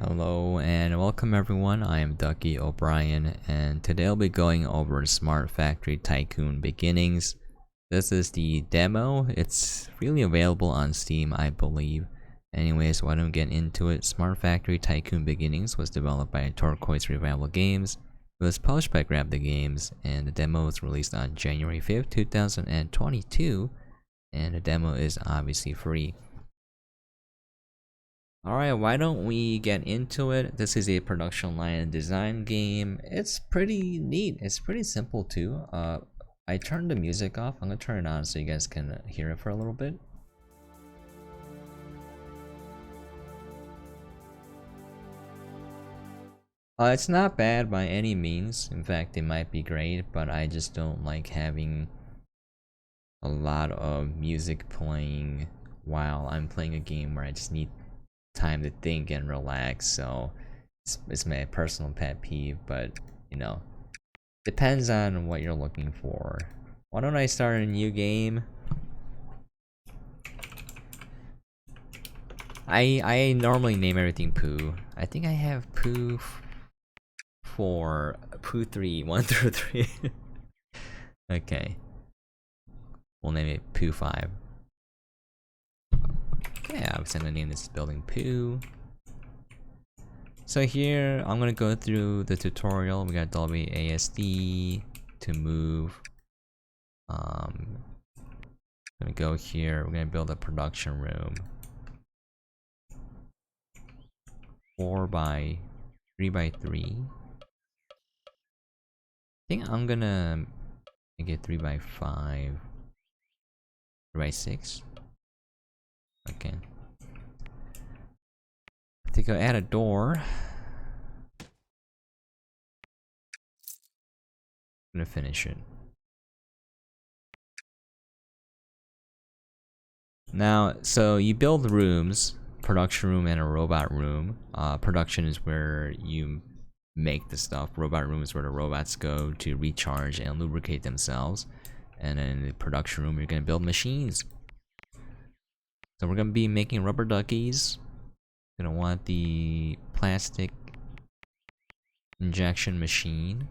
Hello and welcome everyone, I am Ducky Obrien and today I'll be going over Smart Factory Tycoon Beginnings. This is the demo, it's really available on Steam I believe. Anyways, why don't we get into it. Smart Factory Tycoon Beginnings was developed by Turquoise Revival Games. It was published by GrabTheGames and the demo was released on January 5th, 2022 and the demo is obviously free. Alright, why don't we get into it? This is a production line design game. It's pretty neat. It's pretty simple too. I turned the music off. I'm gonna turn it on so you guys can hear it for a little bit. It's not bad by any means. In fact, it might be great, but I just don't like having a lot of music playing while I'm playing a game where I just need time to think and relax. So it's my personal pet peeve, but you know, depends on what you're looking for. Why don't I start a new game? I normally name everything Pooh. I think I have Pooh 4, Pooh 3, 1 through 3. Okay, we'll name it Pooh 5. Okay, I'm gonna name this building Pooh. So here, I'm gonna go through the tutorial. We got WASD to move. Gonna go here. We're gonna build a production room. 4 by 3 by 3. I think I'm gonna make it 3 by 5. 3 by 6. Okay. I think I'll add a door. I'm gonna finish it. Now, so you build rooms, production room and a robot room. Production is where you make the stuff. Robot room is where the robots go to recharge and lubricate themselves. And then in the production room, you're gonna build machines. So we're gonna be making rubber duckies. Gonna want the plastic injection machine.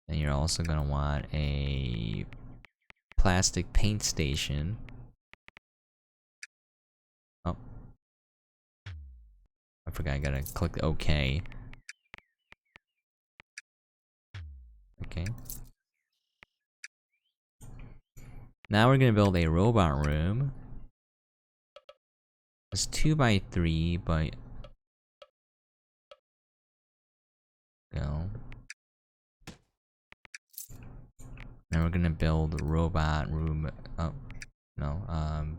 And you're also gonna want a plastic paint station. Oh, I forgot I gotta click OK. Okay. Now we're gonna build a robot room. It's 2 by 3, but no. Now we're gonna build a robot room. Oh, no.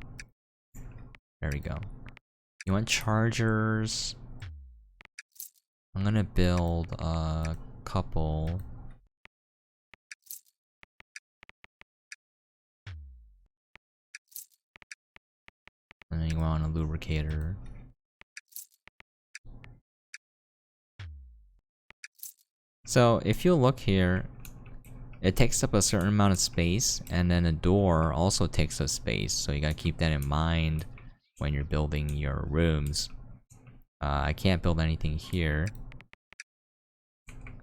There we go. You want chargers? I'm gonna build a couple. And then you want a lubricator. So if you look here, it takes up a certain amount of space, and then a door also takes up space. So you gotta keep that in mind when you're building your rooms. I can't build anything here.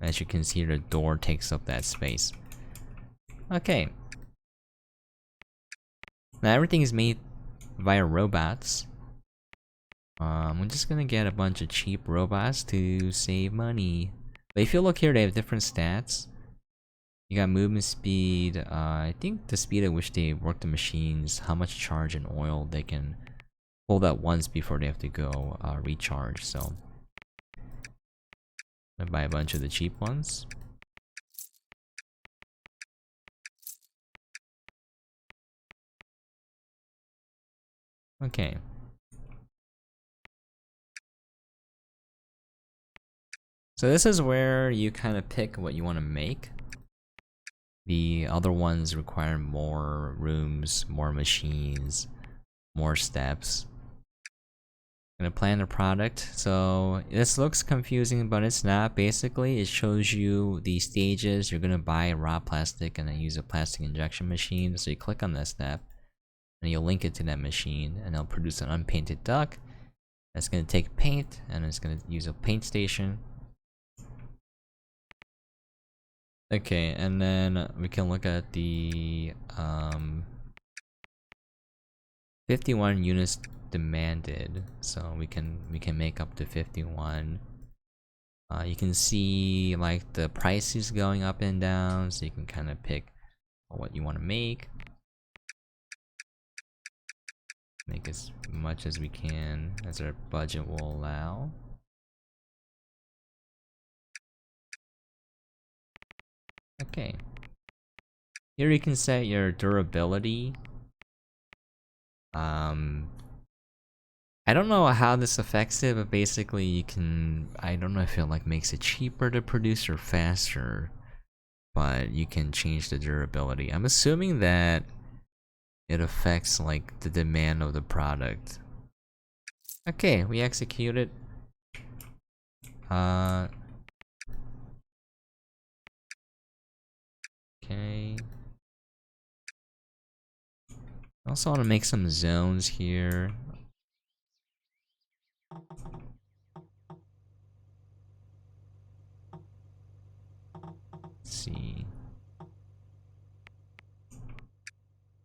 As you can see, the door takes up that space. Okay. Now everything is made via robots. I'm just gonna get a bunch of cheap robots to save money. But if you look here, they have different stats. You got movement speed, I think the speed at which they work the machines, how much charge and oil they can hold at once before they have to go recharge. So I'm gonna buy a bunch of the cheap ones. Okay. So this is where you kind of pick what you want to make. The other ones require more rooms, more machines, more steps. I'm gonna plan the product. So this looks confusing, but it's not. Basically, it shows you the stages. You're gonna buy raw plastic and then use a plastic injection machine. So you click on that step, and you'll link it to that machine, and it'll produce an unpainted duck. It's gonna take paint, and it's gonna use a paint station. Okay, and then we can look at the 51 units demanded, so we can make up to 51. You can see like the prices going up and down, so you can kind of pick what you want to make. Make as much as we can as our budget will allow. Okay. Here you can set your durability. I don't know how this affects it, but basically you can, I don't know if it like makes it cheaper to produce or faster, but you can change the durability. I'm assuming that it affects like the demand of the product. Okay, we executed. Okay. I also want to make some zones here. Let's see.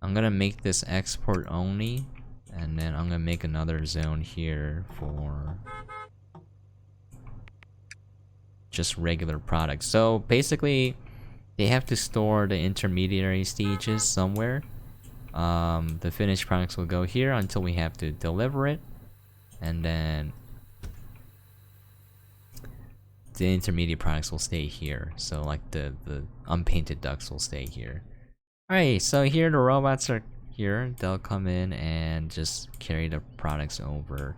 I'm gonna make this export only, and then I'm gonna make another zone here for just regular products. So basically, they have to store the intermediary stages somewhere. The finished products will go here until we have to deliver it, and then the intermediate products will stay here. So like the unpainted ducks will stay here. Alright, so here the robots are here. They'll come in and just carry the products over.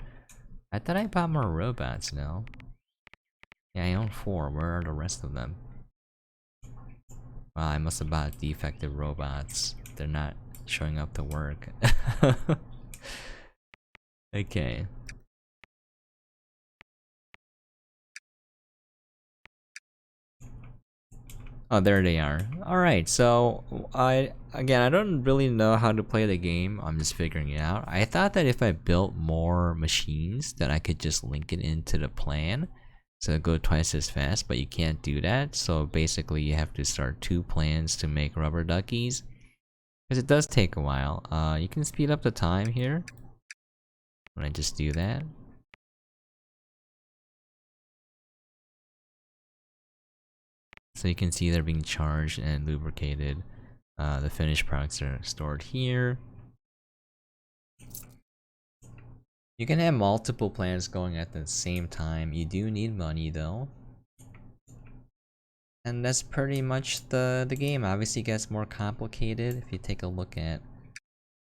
I thought I bought more robots now. Yeah, I own 4. Where are the rest of them? Well, I must have bought defective robots. They're not showing up to work. Okay. Oh, there they are. Alright, so I don't really know how to play the game. I'm just figuring it out. I thought that if I built more machines that I could just link it into the plan, so it'd go twice as fast, but you can't do that. So basically you have to start 2 plans to make rubber duckies. Because it does take a while. You can speed up the time here. When I just do that. So you can see they're being charged and lubricated. The finished products are stored here. You can have multiple plans going at the same time. You do need money though. And that's pretty much the game. Obviously it gets more complicated if you take a look at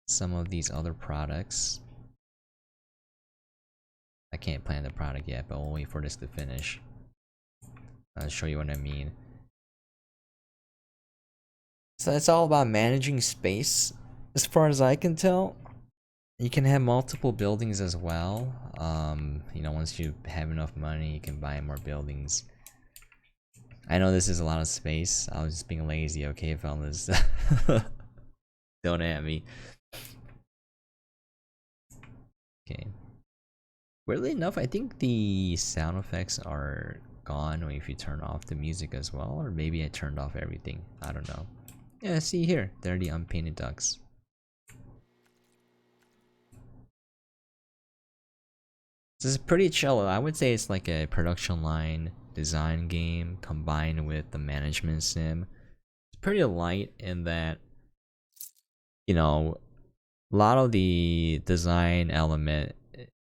some of these other products. I can't plan the product yet, but we'll wait for this to finish. I'll show you what I mean. So it's all about managing space, as far as I can tell. You can have multiple buildings as well. You know, once you have enough money, you can buy more buildings. I know this is a lot of space. I was just being lazy, okay, fellas? Don't at me. Okay. Weirdly enough, I think the sound effects are gone if you turn off the music as well, or maybe I turned off everything. I don't know. Yeah, see here, they're the unpainted ducks. This is pretty chill. I would say it's like a production line design game combined with the management sim. It's pretty light in that, you know, a lot of the design element,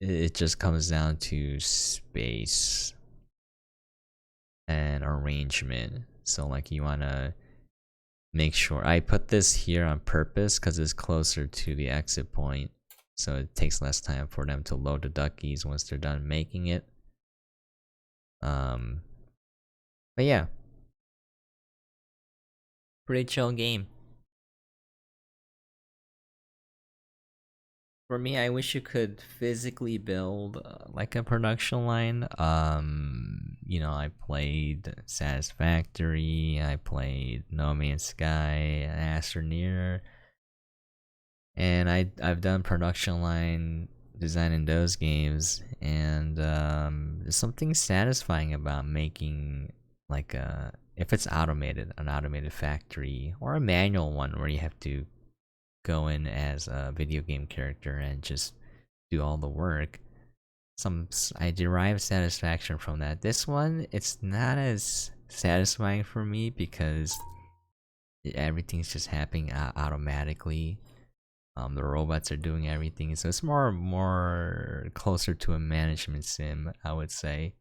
it just comes down to space and arrangement. So like you wanna make sure, I put this here on purpose because it's closer to the exit point. So it takes less time for them to load the duckies once they're done making it. But yeah. Pretty chill game. For me, I wish you could physically build like a production line. You know, I played Satisfactory, I played No Man's Sky, Astroneer, and I've done production line designing those games, and there's something satisfying about making like a, if it's automated, an automated factory or a manual one where you have to go in as a video game character and just do all the work. I derive satisfaction from that. This one, it's not as satisfying for me because everything's just happening automatically. The robots are doing everything, so it's more closer to a management sim, I would say.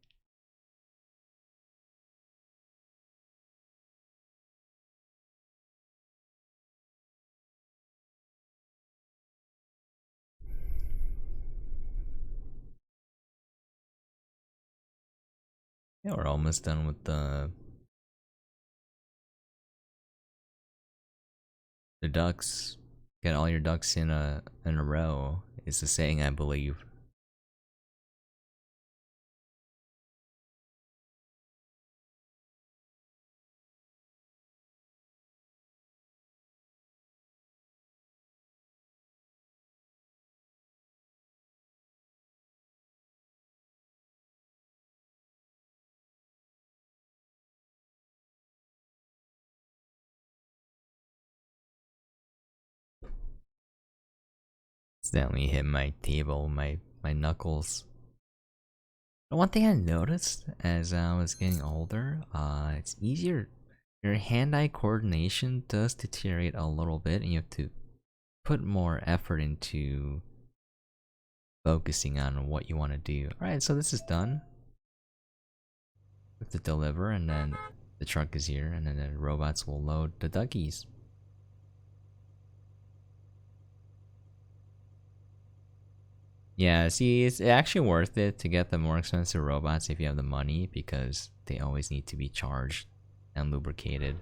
Yeah, we're almost done with the ducks. Get all your ducks in a row is the saying, I believe. Accidentally hit my table, my knuckles. One thing I noticed as I was getting older, it's easier. Your hand-eye coordination does deteriorate a little bit, and you have to put more effort into focusing on what you want to do. Alright, so this is done. We have to deliver, and then the truck is here, and then the robots will load the duckies. Yeah, see, it's actually worth it to get the more expensive robots if you have the money, because they always need to be charged and lubricated.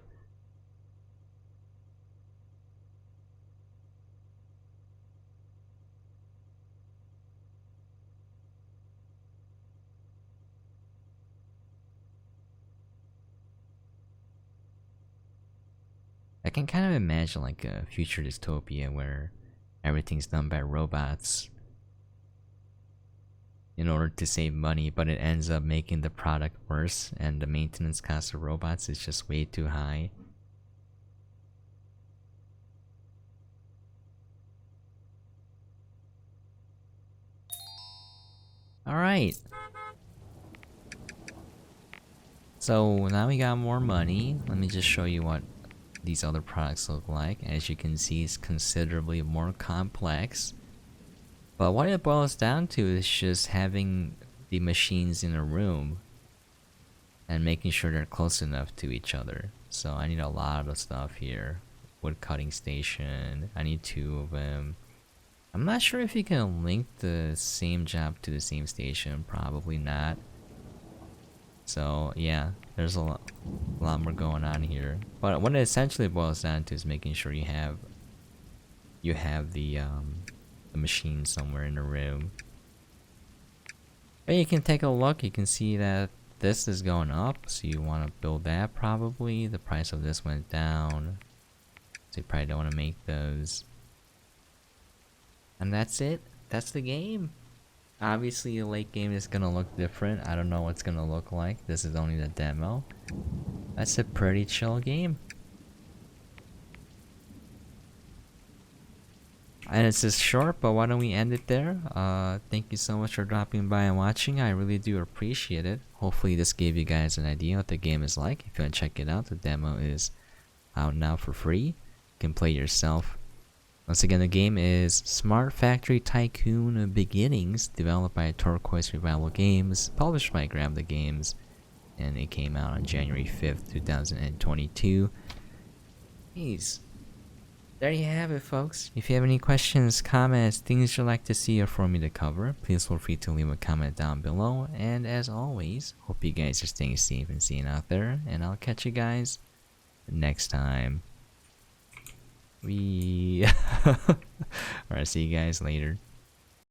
I can kind of imagine like a future dystopia where everything's done by robots in order to save money, but it ends up making the product worse, and the maintenance cost of robots is just way too high. Alright. So now we got more money. Let me just show you what these other products look like. As you can see, it's considerably more complex. But what it boils down to is just having the machines in a room and making sure they're close enough to each other. So I need a lot of stuff here. Wood cutting station, I need 2 of them. I'm not sure if you can link the same job to the same station, probably not. So yeah, there's a lot more going on here. But what it essentially boils down to is making sure you have the machine somewhere in the room. But you can take a look, you can see that this is going up, so you want to build that probably. The price of this went down, so you probably don't want to make those. And that's it. That's the game. Obviously, the late game is gonna look different. I don't know what's gonna look like. This is only the demo. That's a pretty chill game. And it's just short, but why don't we end it there? Thank you so much for dropping by and watching. I really do appreciate it. Hopefully this gave you guys an idea what the game is like. If you want to check it out, the demo is out now for free. You can play yourself. Once again, the game is Smart Factory Tycoon Beginnings, developed by Turquoise Revival Games, published by GrabTheGames, and it came out on January 5th, 2022. Jeez. There you have it, folks. If you have any questions, comments, things you'd like to see or for me to cover, please feel free to leave a comment down below. And as always, hope you guys are staying safe and seeing out there, and I'll catch you guys next time. Alright, see you guys later.